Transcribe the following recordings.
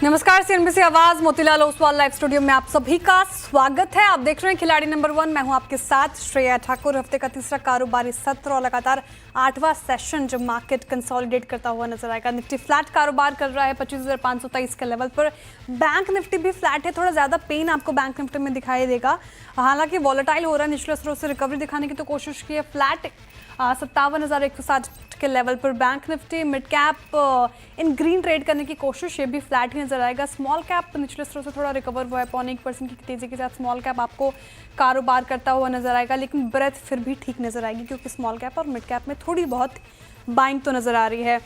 नमस्कार, सीएनबीसी आवाज Motilal Oswal live studio में आप सभी का स्वागत है। आप देख रहे हैं खिलाड़ी नंबर 1। मैं हूं आपके साथ श्रेया ठाकुर। हफ्ते का तीसरा कारोबारी सत्र और लगातार 8वां सेशन जब मार्केट कंसोलिडेट करता हुआ नजर आएगा। निफ्टी फ्लैट कारोबार कर रहा है 25,523 के लेवल पर। बैंक निफ्टी भी फ्लैट है, थोड़ा ज्यादा पेन आपको बैंक निफ्टी में दिखाई देगा। हालांकि वॉलेटाइल हो रहा है, निचले स्तरों से रिकवरी दिखाने की तो कोशिश की है। फ्लैट 57,160 के लेवल पर बैंक निफ्टी। मिड कैप इन ग्रीन ट्रेड करने की कोशिश, ये भी फ्लैट ही नजर आएगा। स्मॉल कैप निचले स्तरों से थोड़ा रिकवर हुआ है, 0.1% की तेजी के साथ स्मॉल कैप आपको कारोबार करता हुआ नजर आएगा, लेकिन ब्रेथ फिर भी ठीक नजर आएगी क्योंकि स्मॉल कैप और मिड कैप में थोड़ी बहुत बाइंग तो नजर आ रही है।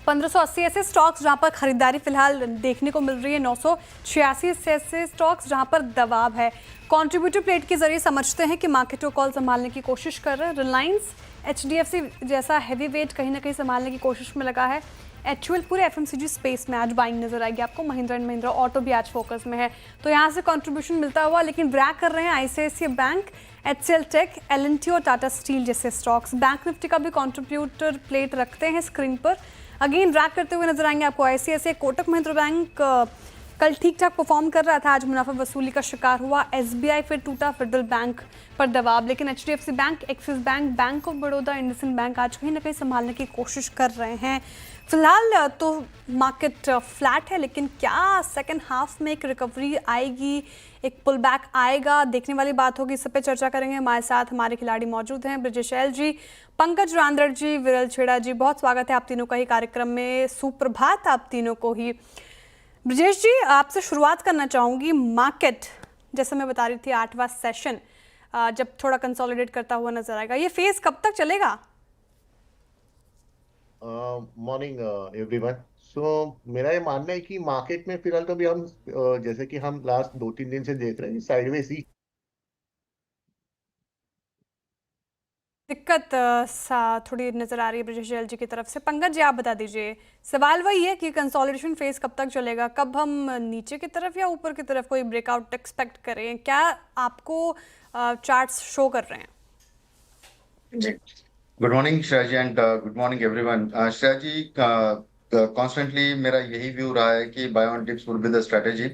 1580 ऐसे स्टॉक्स जहां पर खरीदारी फिलहाल देखने को मिल रही है। 986 ऐसे स्टॉक्स जहां पर दबाव है। कंट्रीब्यूटर प्लेट के जरिए समझते हैं कि मार्केट को कॉल संभालने की कोशिश कर रहे हैं। रिलायंस HDFC जैसा हैवी वेट कहीं ना कहीं संभालने की कोशिश में लगा है। HUL पूरे FMCG स्पेस में आज बाइंग नजर आएगी आपको। महिंद्रा एंड महिंद्रा ऑटो भी आज फोकस में है, तो यहाँ से कंट्रीब्यूशन मिलता हुआ, लेकिन ब्रैक कर रहे हैं ICICI bank, HCL take, L&T और टाटा स्टील जैसे स्टॉक्स। बैंक निफ्टी का भी कंट्रीब्यूटर प्लेट रखते हैं स्क्रीन पर। अगेन ड्रैग करते हुए नजर आएंगे आपको ICICI। कोटक महिंद्रा बैंक कल ठीक ठाक परफॉर्म कर रहा था, आज मुनाफा वसूली का शिकार हुआ। SBI फिर टूटा, फेडरल बैंक पर दबाव, लेकिन HDFC bank, axis bank, bank of Baroda, IndusInd bank आज कहीं ना कहीं संभालने की कोशिश कर रहे हैं। फिलहाल तो मार्केट फ्लैट है, लेकिन क्या सेकेंड हाफ में एक रिकवरी आएगी, एक पुल बैक आएगा, देखने वाली बात होगी। इस पे चर्चा करेंगे। हमारे साथ हमारे खिलाड़ी मौजूद हैं, ब्रजेश एल जी, पंकज रांदड़ जी, विरल छेड़ा जी। बहुत स्वागत है आप तीनों का ही कार्यक्रम में। सुप्रभात आप तीनों को ही। ब्रजेश जी, आपसे शुरुआत करना चाहूंगी। मार्केट, जैसे मैं बता रही थी, 8वां सेशन जब थोड़ा कंसोलिडेट करता हुआ नजर आएगा, ये फेज कब तक चलेगा? Morning everyone. सो मेरा ये मानना है कि मार्केट में फिलहाल तो भी हम जैसे कि हम लास्ट 2-3 दिन से देख रहे हैं साइडवेज ही दिक्कत थोड़ी नजर आ रही है ब्रजेश एल जी की तरफ से। पंकज जी, आप बता दीजिए। सवाल वही है कि कंसोलिडेशन फेज कब तक चलेगा, कब हम नीचे की तरफ या ऊपर की तरफ कोई ब्रेकआउट एक्सपेक्ट करें? क्या आपको चार्ट्स शो कर रहे हैं? जी, good morning Shreya ji and good morning everyone. Shreya ji, constantly मेरा यही व्यू रहा है कि buy on dips would be the strategy.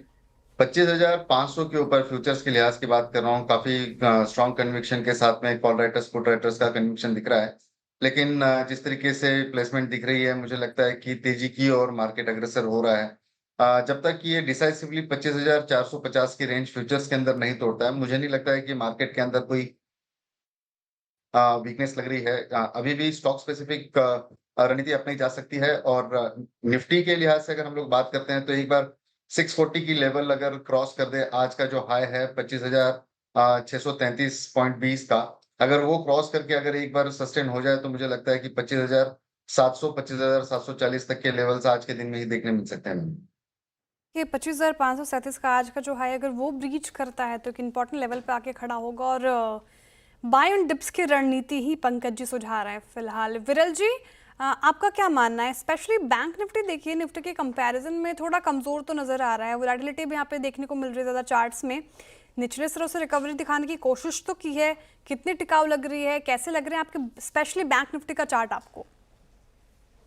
25,500 के ऊपर फ्यूचर्स के लिहाज की बात कर रहा हूँ, काफी स्ट्रॉन्ग कन्विक्शन के साथ में कॉल राइटर्स पुट राइटर्स का कन्विक्शन दिख रहा है। लेकिन जिस तरीके से प्लेसमेंट दिख रही है, मुझे लगता है कि तेजी की और मार्केट अग्रसर हो रहा है। जब तक कि ये डिसाइसिवली 25,450 की रेंज फ्यूचर्स के अंदर नहीं तोड़ता है, मुझे नहीं लगता है कि मार्केट के अंदर कोई वीकनेस लग रही है। अभी भी स्टॉक स्पेसिफिक रणनीति अपनाई जा सकती है। और निफ्टी के लिहाज से अगर हम लोग बात करते हैं तो एक बार 640 की लेवल अगर क्रॉस कर दे, आज का जो हाई है 25,633.20 का, अगर वो क्रॉस करके अगर एक बार सस्टेन हो जाए तो मुझे लगता है कि 25,700 25,740 तक के लेवल्स आज के दिन में ही देखने मिल सकते हैं। ये 25,537 का आज का जो हाई, अगर वो ब्रीच करता है तो एक इंपॉर्टेंट लेवल पे आके खड़ा होगा। और बाय ऑन डिप्स की रणनीति ही पंकज जी सुझा रहे हैं फिलहाल। विरल जी, आपका क्या मानना है? स्पेशली बैंक निफ्टी, देखिए निफ्टी के कंपैरिजन में थोड़ा कमजोर तो नजर आ रहा है। वोलेटिलिटी भी यहाँ पे देखने को मिल रही है ज़्यादा चार्ट्स में। निचले स्तरों से रिकवरी दिखाने की कोशिश तो की है, कितनी टिकाऊ लग रही है, कैसे लग रहे हैं आपके स्पेशली बैंक निफ्टी का चार्ट आपको?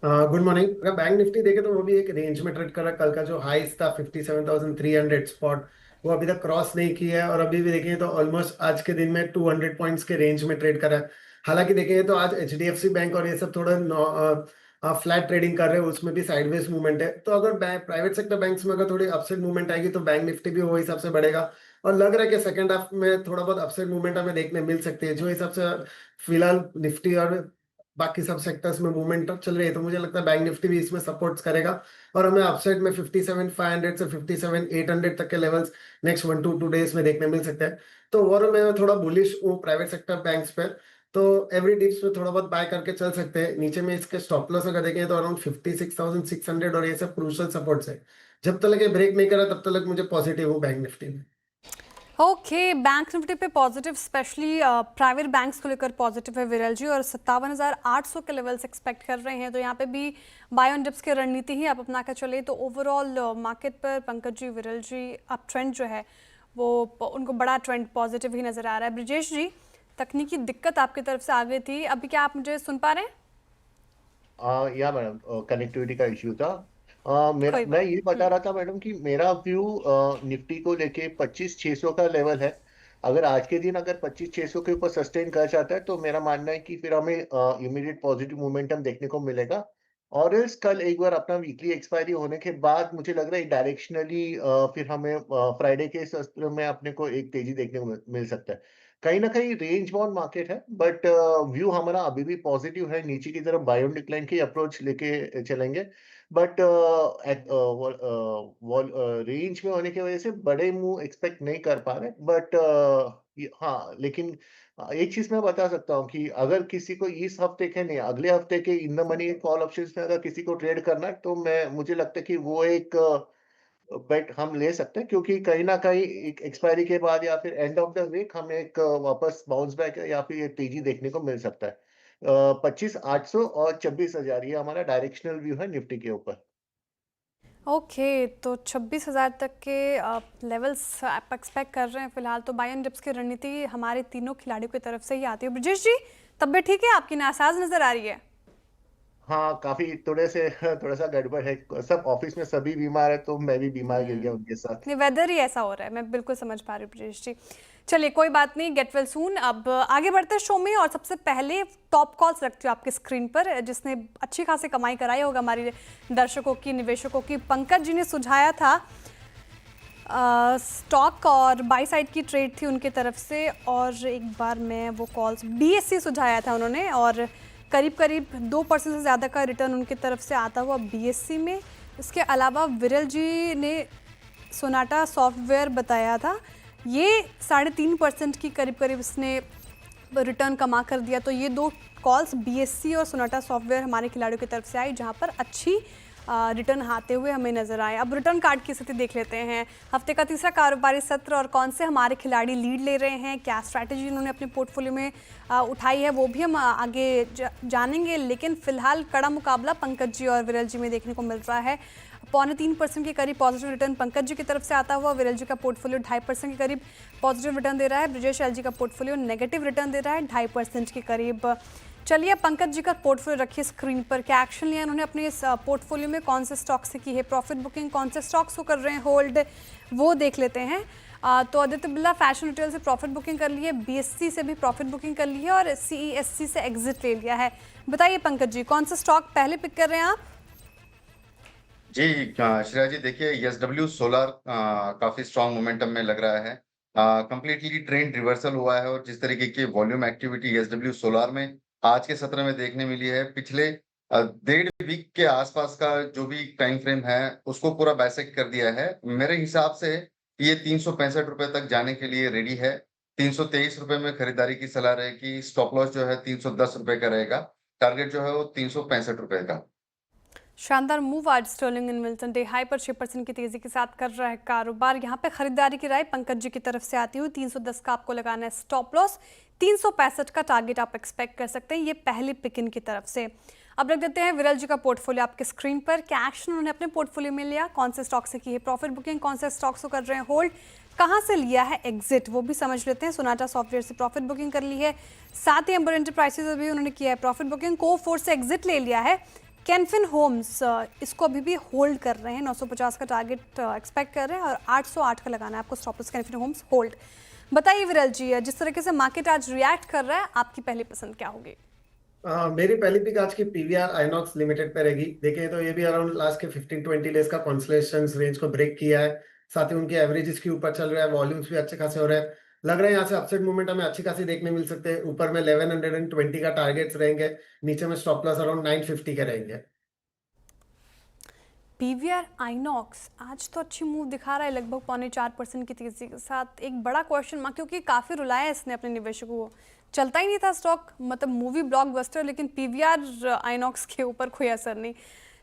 Good morning. अगर बैंक निफ्टी देखे तो वो भी एक रेंज में ट्रेड कर रहा है। कल का जो हाईस था 57,300 स्पॉट, वो अभी तक क्रॉस नहीं किया है। और अभी भी देखें तो ऑलमोस्ट आज के दिन में 200 पॉइंट्स के रेंज में ट्रेड कर रहा है। हालांकि देखेंगे तो आज HDFC बैंक और ये सब थोड़ा फ्लैट ट्रेडिंग कर रहे हैं, उसमें भी साइडवेज मूवमेंट है। तो अगर प्राइवेट सेक्टर बैंक्स में अगर थोड़ी अपसाइड मूवमेंट आएगी तो बैंक निफ्टी भी वो हिसाब से बढ़ेगा। और लग रहा है कि सेकंड हाफ में थोड़ा बहुत अपसाइड मूवमेंट हमें देखने मिल सकती है, जो हिसाब से फिलहाल निफ्टी और बाकी सब सेक्टर्स में मूवमेंट चल रही है। तो मुझे लगता है बैंक निफ्टी भी इसमें सपोर्ट्स करेगा और हमें अपसाइड में 57,500 से 57,800 तक के लेवल्स नेक्स्ट 1 to 2 डेज में देखने मिल सकते हैं। तो ओवरऑल मैं थोड़ा बुलिश हूँ प्राइवेट सेक्टर बैंक्स पे। तो एवरी डिप्स में थोड़ा बहुत बाय करके चल सकते हैं। नीचे में इसके स्टॉप लॉस अगर देखें तो अराउंड 56,600 और ये सब क्रूशियल सपोर्ट्स है। जब तक ये ब्रेक नहीं करा तब तक मुझे पॉजिटिव हूँ बैंक निफ्टी में। ओके, बैंक निफ्टी पे पॉजिटिव, स्पेशली प्राइवेट बैंक्स को लेकर पॉजिटिव है विरल जी, और 57,800 के लेवल्स एक्सपेक्ट कर रहे हैं। तो यहाँ पे भी बाय ऑन डिप्स की रणनीति ही आप अपना कर चले। तो ओवरऑल मार्केट पर पंकज जी, विरल जी, अब ट्रेंड जो है वो उनको बड़ा ट्रेंड पॉजिटिव ही नजर आ रहा है। ब्रजेश जी, तकनीकी दिक्कत आपकी तरफ से आ गई थी, अभी क्या आप मुझे सुन पा रहे हैं? या मैडम, कनेक्टिविटी का इश्यू था। कोई मैं बात ये बता रहा था मैडम कि मेरा व्यू निफ्टी को लेके 25,600 का लेवल है। अगर आज के दिन अगर 25,600 के ऊपर सस्टेन कर जाता है तो मेरा मानना है कि फिर हमें इमीडिएट पॉजिटिव मोमेंटम देखने को मिलेगा। और इस कल एक बार अपना वीकली एक्सपायरी होने के बाद मुझे लग रहा है डायरेक्शनली फिर हमें फ्राइडे के सत्र में अपने को एक तेजी देखने को मिल सकता है। कहीं ना कहीं रेंज बाउंड मार्केट है, बट व्यू हमारा अभी भी पॉजिटिव है। नीचे की तरफ बाय ऑन डिक्लाइन की अप्रोच लेके चलेंगे, बट रेंज में होने की वजह से बड़े मूव एक्सपेक्ट नहीं कर पा रहे। बट हाँ, लेकिन एक चीज मैं बता सकता हूँ कि अगर किसी को इस हफ्ते के नहीं, अगले हफ्ते के in the money call options में अगर किसी को ट्रेड करना है तो मैं मुझे लगता है कि वो एक बेट हम ले सकते हैं, क्योंकि कहीं ना कहीं एक एक्सपायरी के बाद या फिर एंड ऑफ द वीक हमें एक वापस बाउंस बैक या फिर ये तेजी देखने को मिल सकता है। 25,800 और 26,000 ये हमारा डायरेक्शनल व्यू है निफ्टी के ऊपर। ओके, तो 26,000 तक के लेवल्स आप एक्सपेक्ट कर रहे हैं फिलहाल। तो बाय ऑन डिप्स की रणनीति हमारे तीनों खिलाड़ियों की तरफ से ही आती है। ब्रजेश जी, तबीयत ठीक है आपकी? नासाज नजर आ रही है। हाँ, काफी थोड़े से थोड़ा सा गड़बड़ है। सब ऑफिस में सभी बीमार है तो मैं भी बीमार गिर गया उनके साथ। नहीं, वेदर ही ऐसा हो रहा है, मैं बिल्कुल समझ पा रही हूँ ब्रजेश जी। चलिए कोई बात नहीं, गेट वेल सून। अब आगे बढ़ते हैं शो में, और सबसे पहले टॉप कॉल्स रखती हूँ आपके स्क्रीन पर, जिसने अच्छी खासी कमाई कराई होगा हमारे दर्शकों की, निवेशकों की। पंकज जी ने सुझाया था स्टॉक और बाई साइड की ट्रेड थी उनके तरफ से, और एक बार मैं वो कॉल्स बीएससी सुझाया था उन्होंने, और करीब करीब 2% से ज़्यादा का रिटर्न उनकी तरफ से आता हुआ बीएससी में। इसके अलावा विरल जी ने सोनाटा सॉफ्टवेयर बताया था, ये 3.5% की करीब करीब इसने रिटर्न कमा कर दिया। तो ये दो कॉल्स बीएससी और सोनाटा सॉफ्टवेयर हमारे खिलाड़ियों की तरफ से आई, जहां पर अच्छी रिटर्न आते हुए हमें नजर आए। अब रिटर्न कार्ड की स्थिति देख लेते हैं। हफ्ते का तीसरा कारोबारी सत्र और कौन से हमारे खिलाड़ी लीड ले रहे हैं, क्या स्ट्रैटेजी उन्होंने अपने पोर्टफोलियो में उठाई है, वो भी हम आगे जानेंगे। लेकिन फिलहाल कड़ा मुकाबला पंकज जी और विरल जी में देखने को मिल रहा है। 2.25% के करीब पॉजिटिव रिटर्न पंकज जी की तरफ से आता हुआ, विरल जी का पोर्टफोलियो 2.5% के करीब पॉजिटिव रिटर्न दे रहा है, ब्रजेश एल जी का पोर्टफोलियो नेगेटिव रिटर्न दे रहा है 2.5% के करीब। चलिए पंकज जी का पोर्टफोलियो रखिए स्क्रीन पर, क्या एक्शन लिया उन्होंने अपने इस पोर्टफोलियो में, कौन से स्टॉक से की है प्रॉफिट बुकिंग, कौन से स्टॉक्स को कर रहे हैं होल्ड, वो देख लेते हैं। तो आदित्य बिरला फैशन रिटेल से प्रॉफिट बुकिंग कर ली है, बीएससी से भी प्रॉफिट बुकिंग कर ली है, और सीईएससी से एग्जिट ले लिया है। बताइए पंकज जी, कौन सा स्टॉक पहले पिक कर रहे हैं आप? जी श्रेया जी, देखिए एसडब्ल्यू सोलर काफी स्ट्रांग मोमेंटम में लग रहा है। कंप्लीटली ट्रेंड रिवर्सल हुआ है, और जिस तरीके की वॉल्यूम एक्टिविटी एसडब्ल्यू सोलर में आज के सत्र में देखने मिली है, पिछले 1.5 वीक के आसपास का जो भी टाइम फ्रेम है उसको पूरा बाइसेक्ट कर दिया है। मेरे हिसाब से ये 365 रुपए तक जाने के लिए रेडी है। 323 रुपए में खरीदारी की सलाह रहेगी। स्टॉप लॉस जो है 310 रुपए का रहेगा। टारगेट जो है वो 365 रुपए का। शानदार मूव आज Sterling and Wilson day high पर 6% की तेजी के साथ कर रहा है कारोबार। यहाँ पे खरीदारी की राय पंकज जी की तरफ से आती हुई 310 का आपको लगाना है स्टॉप लॉस, 365 का टारगेट आप एक्सपेक्ट कर सकते हैं, ये पहली पिक इन की तरफ से। अब रख देते हैं विरल जी का पोर्टफोलियो आपके स्क्रीन पर, क्या एक्शन उन्होंने अपने पोर्टफोलियो में लिया, कौन से स्टॉक से की है प्रॉफिट बुकिंग, कौन से स्टॉक्स को कर रहे हैं होल्ड, कहाँ से लिया है एग्जिट, वो भी समझ लेते हैं। सोनाटा सॉफ्टवेयर से प्रॉफिट बुकिंग कर ली है, साथ ही अंबर एंटरप्राइजेज से भी उन्होंने किया है प्रॉफिट बुकिंग, कोफोर्स से एग्जिट ले लिया है। कैनफिन होम्स इसको अभी भी होल्ड कर रहे हैं, 950 का टारगेट एक्सपेक्ट कर रहे हैं, और 808 का लगाना है आपको stop loss. Canfin Homes hold. बताइए विरल जी, जिस तरीके से मार्केट आज रिएक्ट कर रहा है, आपकी पहली पसंद क्या होगी? मेरी पहली पिक आज की पीवीआर आइनॉक्स लिमिटेड पे रहेगी। देखें तो ये भी अराउंड लास्ट के 15-20 डेज का कंसोलिडेशन रेंज को ब्रेक किया है, साथ ही उनके एवरेजेस के ऊपर चल रहा है, वॉल्यूम्स भी अच्छे खासे हो रहे हैं। लग रहा है यहाँ से अपसाइड मूवमेंट हमें अच्छी खासी देखने मिल सकते हैं। ऊपर में 1120 का टारगेट्स रहेंगे, नीचे में स्टॉप लॉस अराउंड 950 के रहेंगे। पीवीआर आइनॉक्स आज तो अच्छी मूव दिखा रहा है, लगभग 4.25% की तेजी के साथ। एक बड़ा क्वेश्चन मार्क, क्योंकि काफ़ी रुलाया इसने अपने निवेशकों को, चलता ही नहीं था स्टॉक, मतलब मूवी ब्लॉकबस्टर, लेकिन पीवीआर आइनॉक्स के ऊपर कोई असर नहीं।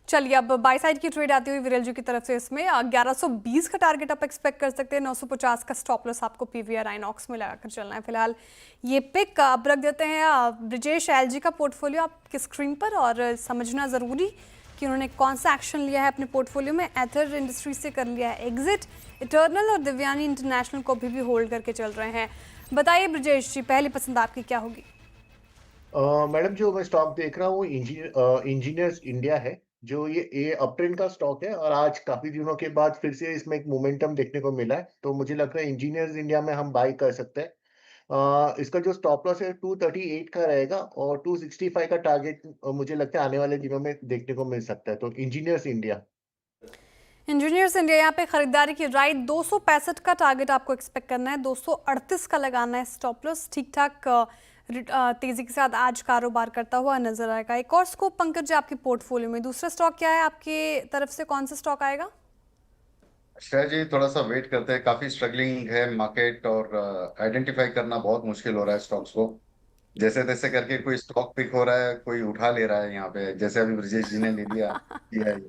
चलिए अब बाई साइड की ट्रेड आती हुई विरल जी की तरफ से, इसमें 1120 का टारगेट आप एक्सपेक्ट कर सकते हैं, 950 का स्टॉप लॉस आपको पीवीआर आइनॉक्स में लगाकर चलना है फिलहाल। ये पिक अब रख देते हैं ब्रजेश एल जी का पोर्टफोलियो आपकी स्क्रीन पर, और समझना ज़रूरी कि उन्होंने कौन सा एक्शन लिया है अपने पोर्टफोलियो में। एथर इंडस्ट्रीज से कर लिया है एग्जिट, इटर्नल और दिव्यानी इंटरनेशनल को भी होल्ड करके चल रहे हैं। बताइए ब्रजेश जी, पहली पसंद आपकी क्या होगी? मैडम, जो मैं स्टॉक देख रहा हूँ इंजीनियर्स इंडिया है। जो ये अप ट्रेंड का स्टॉक है और आज काफी दिनों के बाद फिर से इसमें एक मोमेंटम देखने को मिला है, तो मुझे लग रहा है इंजीनियर्स इंडिया में हम बाई कर सकते हैं। इसका जो स्टॉप लॉस है 238 का रहेगा और 265 का टारगेट मुझे लगता है आने वाले दिनों में देखने को मिल सकता है, तो इंजीनियर्स इंडिया। इंजीनियर्स इंडिया यहाँ पे खरीदारी की राइट 265 का टारगेट आपको एक्सपेक्ट करना है, 238 का लगाना है स्टॉप लॉस। ठीक ठाक तेजी के साथ आज कारोबार करता हुआ नजर आएगा। एक और स्कोप पंकज जी आपके पोर्टफोलियो में, दूसरा स्टॉक क्या है आपके तरफ से, कौन सा स्टॉक आएगा? श्रेया जी थोड़ा सा वेट करते हैं, काफी स्ट्रगलिंग है मार्केट और आइडेंटिफाई करना बहुत मुश्किल हो रहा है स्टॉक्स को। जैसे तैसे करके कोई स्टॉक पिक हो रहा है, कोई उठा ले रहा है यहाँ पे, जैसे अभी ब्रजेश जी ने ले लिया है।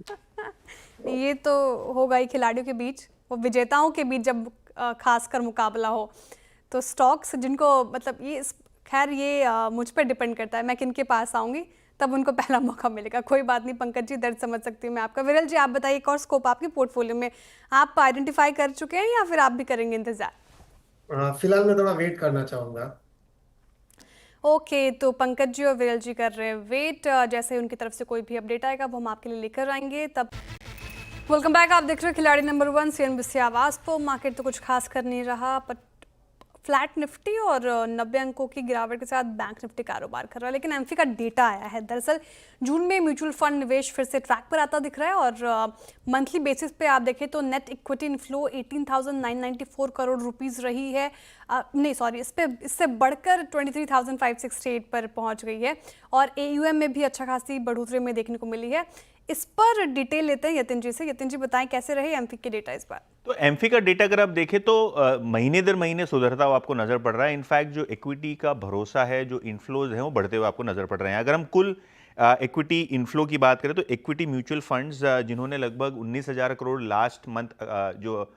ये तो होगा ही खिलाड़ियों के बीच, वो विजेताओं के बीच जब खासकर मुकाबला हो तो स्टॉक्स जिनको मतलब ये खैर ये मुझ पर डिपेंड करता है मैं किन के पास आऊँगी तब उनको पहला मौका मिलेगा। कोई बात नहीं पंकज जी, दर्द समझ सकती हूँ मैं आपका। विरल जी आप बताइए, एक और स्कोप आपके पोर्टफोलियो में आप आइडेंटिफाई कर चुके हैं या फिर आप भी करेंगे इंतजार? फिलहाल मैं थोड़ा वेट करना चाहूंगा। ओके, तो पंकज जी और विरल जी कर रहे हैं वेट। जैसे ही उनकी तरफ से कोई भी अपडेट आएगा वो हम आपके लिए लेकर आएंगे। तब वेलकम बैक, आप देख रहे हैं खिलाड़ी नंबर 1 CNBC आवाज पर। मार्केट तो कुछ खास कर नहीं रहा, पर फ्लैट निफ्टी और 90 अंकों की गिरावट के साथ बैंक निफ्टी कारोबार कर रहा है। लेकिन एमफी का डेटा आया है। दरअसल जून में म्यूचुअल फंड निवेश फिर से ट्रैक पर आता दिख रहा है और मंथली बेसिस पे आप देखें तो net equity inflow 18,994 crore rupees रही है। नहीं सॉरी, इससे बढ़कर 23,568 पर पहुंच गई है और AUM में भी अच्छा खासी बढ़ोतरी में देखने को मिली है। इस पर डिटेल लेते हैं यतिन जी से। यतिन जी बताएं कैसे रहे एमफी के डेटा इस बार? तो एमफी का डेटा अगर आप देखें तो महीने दर महीने सुधरता हुआ आपको नजर पड़ रहा है। इनफैक्ट जो इक्विटी का भरोसा है, जो इनफ्लोज हैं वो बढ़ते हुए आपको नजर पड़ रहे हैं। अगर हम कुल इक्विटी इनफ्लो की बात करें तो इक्विटी म्यूचुअल फंड्स जिन्होंने लगभग 19,000 करोड़ लास्ट मंथ जो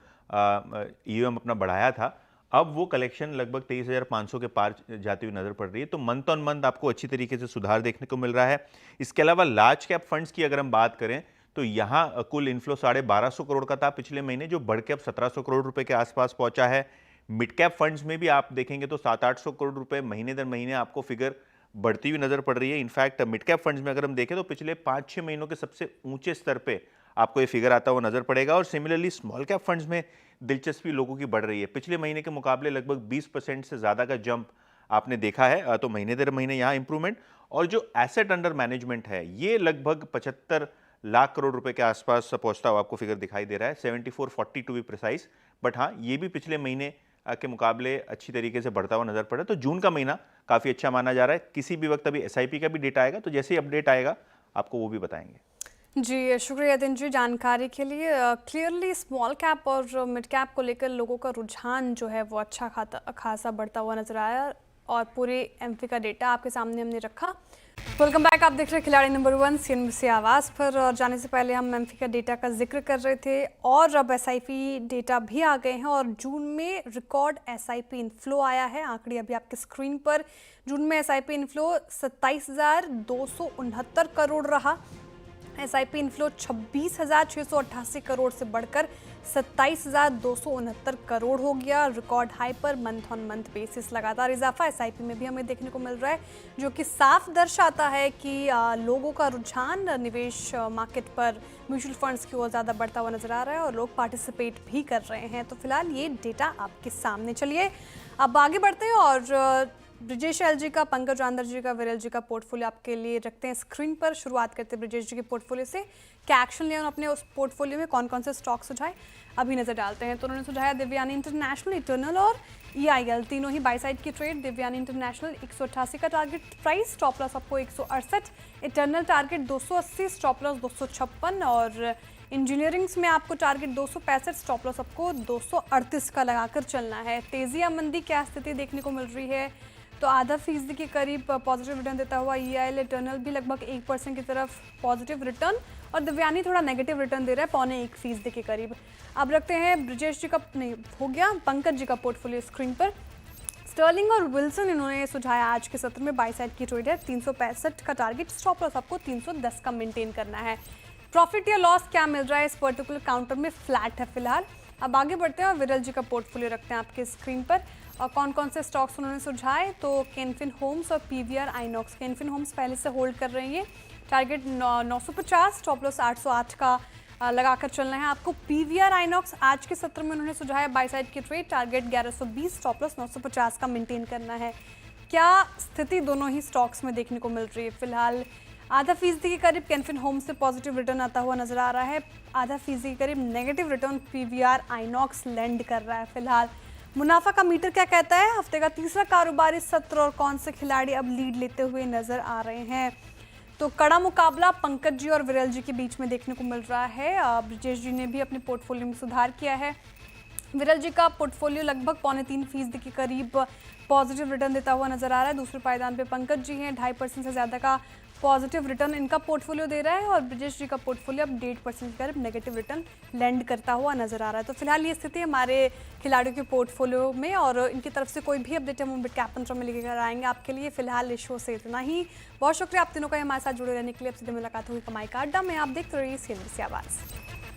EUM अपना बढ़ाया था, अब वो कलेक्शन लगभग 23,500 के पार जाती हुई नजर पड़ रही है। तो मंथ ऑन मंथ आपको अच्छी तरीके से सुधार देखने को मिल रहा है। इसके अलावा लार्ज कैप फंड्स की अगर हम बात करें तो यहाँ कुल इनफ्लो 1250 करोड़ का था पिछले महीने, जो बढ़ के अब 1700 करोड़ रुपए के आसपास पहुंचा है। मिड कैप फंड्स में भी आप देखेंगे तो 700-800 करोड़ रुपए महीने दर महीने आपको फिगर बढ़ती हुई नजर पड़ रही है। इनफैक्ट मिड कैप फंड्स में अगर हम देखें तो पिछले 5-6 महीनों के सबसे ऊंचे स्तर पे आपको ये फिगर आता हुआ नजर पड़ेगा। और सिमिलरली स्मॉल कैप फंड्स में दिलचस्पी लोगों की बढ़ रही है। पिछले महीने के मुकाबले लगभग 20% से ज्यादा का जंप आपने देखा है। तो महीने दर महीने यहाँ इंप्रूवमेंट, और जो एसेट अंडर मैनेजमेंट है ये लगभग 75 लाख करोड़ रुपए के आसपास पहुंचता हुआ आपको फिगर दिखाई दे रहा है, 7440 टू बी प्रिसाइज। बट हाँ, ये भी पिछले महीने के मुकाबले अच्छी तरीके से बढ़ता हुआ नजर पड़ा। तो जून का महीना काफी अच्छा माना जा रहा है। किसी भी वक्त अभी SIP का भी डेटा आएगा, तो जैसे ही अपडेट आएगा आपको वो भी बताएंगे। जी शुक्रिया यतिन जी जानकारी के लिए। क्लियरली स्मॉल कैप और मिड कैप को लेकर लोगों का रुझान जो है वो अच्छा खासा बढ़ता हुआ नजर आया और पूरे एमपी का डेटा आपके सामने हमने रखा। वेलकम बैक, आप देख रहे हैं खिलाड़ी नंबर 1 CNBC आवाज़ पर। और जाने से पहले हम एमपी का डेटा का जिक्र कर रहे थे और अब SIP डेटा भी आ गए हैं और जून में रिकॉर्ड SIP इनफ्लो आया है। आंकड़े अभी आपके स्क्रीन पर। जून में SIP इनफ्लो 27,269 करोड़ रहा। SIP इनफ्लो 26,688 करोड़ से बढ़कर 27,269 करोड़ हो गया। Record high per month on month basis लगातार इजाफा SIP में भी हमें देखने को मिल रहा है, जो कि साफ दर्शाता है कि लोगों का रुझान निवेश मार्केट पर म्यूचुअल फंड्स की ओर ज़्यादा बढ़ता हुआ नजर आ रहा है और लोग पार्टिसिपेट भी कर रहे हैं। तो फिलहाल ये डेटा आपके सामने। चलिए अब आगे बढ़ते हैं और ब्रिजेश एल जी का, पंकज आंदर जी का, विरल जी का पोर्टफोलियो आपके लिए रखते हैं स्क्रीन पर। शुरुआत करते हैं ब्रिजेश जी के पोर्टफोलियो से। क्या एक्शन लिया अपने उस पोर्टफोलियो में, कौन कौन से स्टॉक सुझाए अभी नजर डालते हैं। तो उन्होंने सुझाया दिव्यानी इंटरनेशनल, इटर्नल और EIL, तीनों ही बाई साइड की ट्रेड। दिव्यानी इंटरनेशनल 188 का टारगेट प्राइस, स्टॉप लॉस आपको 168, इटर्नल टारगेट 280, स्टॉप लॉस 256 और इंजीनियरिंग्स में आपको टारगेट 265, स्टॉप लॉस आपको 238 का लगाकर चलना है। तेजी या मंदी क्या स्थिति देखने को मिल रही है, तो आधा फीसदी के करीब पॉजिटिव रिटर्न देता हुआ EIL, इटर्नल भी लगभग 1% की तरफ पॉजिटिव रिटर्न और दिव्यानी थोड़ा नेगेटिव रिटर्न दे रहा है 0.25% के करीब। अब रखते हैं ब्रिजेश जी का, नहीं हो गया, पंकज जी का पोर्टफोलियो स्क्रीन पर। स्टर्लिंग और विल्सन इन्होंने सुझाया आज के सत्र में बाई साइड की ट्रेड है, 365 का टारगेट, स्टॉप लॉस आपको 310 का मेंटेन करना है। प्रॉफिट या लॉस क्या मिल रहा है इस पर्टिकुलर काउंटर में, फ्लैट है फिलहाल। अब आगे बढ़ते हैं और विरल जी का पोर्टफोलियो रखते हैं आपके स्क्रीन पर। और कौन कौन से स्टॉक्स उन्होंने सुझाए, तो केनफिन होम्स और PVR आइनॉक्स। केनफिन होम्स पहले से होल्ड कर रही है, टारगेट 950, स्टॉप लॉस 808 का लगाकर चलना है आपको। पीवीआर आइनॉक्स आज के सत्र में उन्होंने सुझाया बाई साइड की ट्रेड, टारगेट 1120, स्टॉप लॉस 950 का मेंटेन करना है। क्या स्थिति दोनों ही स्टॉक्स में देखने को मिल रही है? फिलहाल आधा फीसदी के करीब कैनफिन होम से पॉजिटिव रिटर्न आता हुआ नजर आ रहा है, आधा फीसदी के करीब negative return PVR INOX land कर रहा है। फिलहाल मुनाफा का मीटर क्या कहता है? हफ्ते का तीसरा कारोबारी सत्र और कौन से खिलाड़ी अब लीड लेते हुए नजर आ रहे हैं? तो कड़ा मुकाबला पंकज जी और विरल जी के बीच में देखने को मिल रहा है। ब्रिजेश जी ने भी अपने पोर्टफोलियो में सुधार किया है। विरल जी का पोर्टफोलियो लगभग 3.25% के करीब पॉजिटिव रिटर्न देता हुआ नजर आ रहा है। दूसरे पायदान पे पंकज जी हैं, 2.5% से ज़्यादा का पॉजिटिव रिटर्न इनका पोर्टफोलियो दे रहा है और ब्रिजेश जी का पोर्टफोलियो अब 1.5% के करीब नेगेटिव रिटर्न लैंड करता हुआ नजर आ रहा है। तो फिलहाल ये स्थिति हमारे खिलाड़ियों के पोर्टफोलियो में, और इनकी तरफ से कोई भी अपडेट हम मूवमेंट कैप में लेकर आएंगे आपके लिए। फिलहाल इस शो से इतना ही। बहुत शुक्रिया आप तीनों का हमारे साथ जुड़े रहने के लिए। अब सीधे मुलाकात होगी कमाई का अड्डा में। आप देखते रहिए CNBC आवाज़।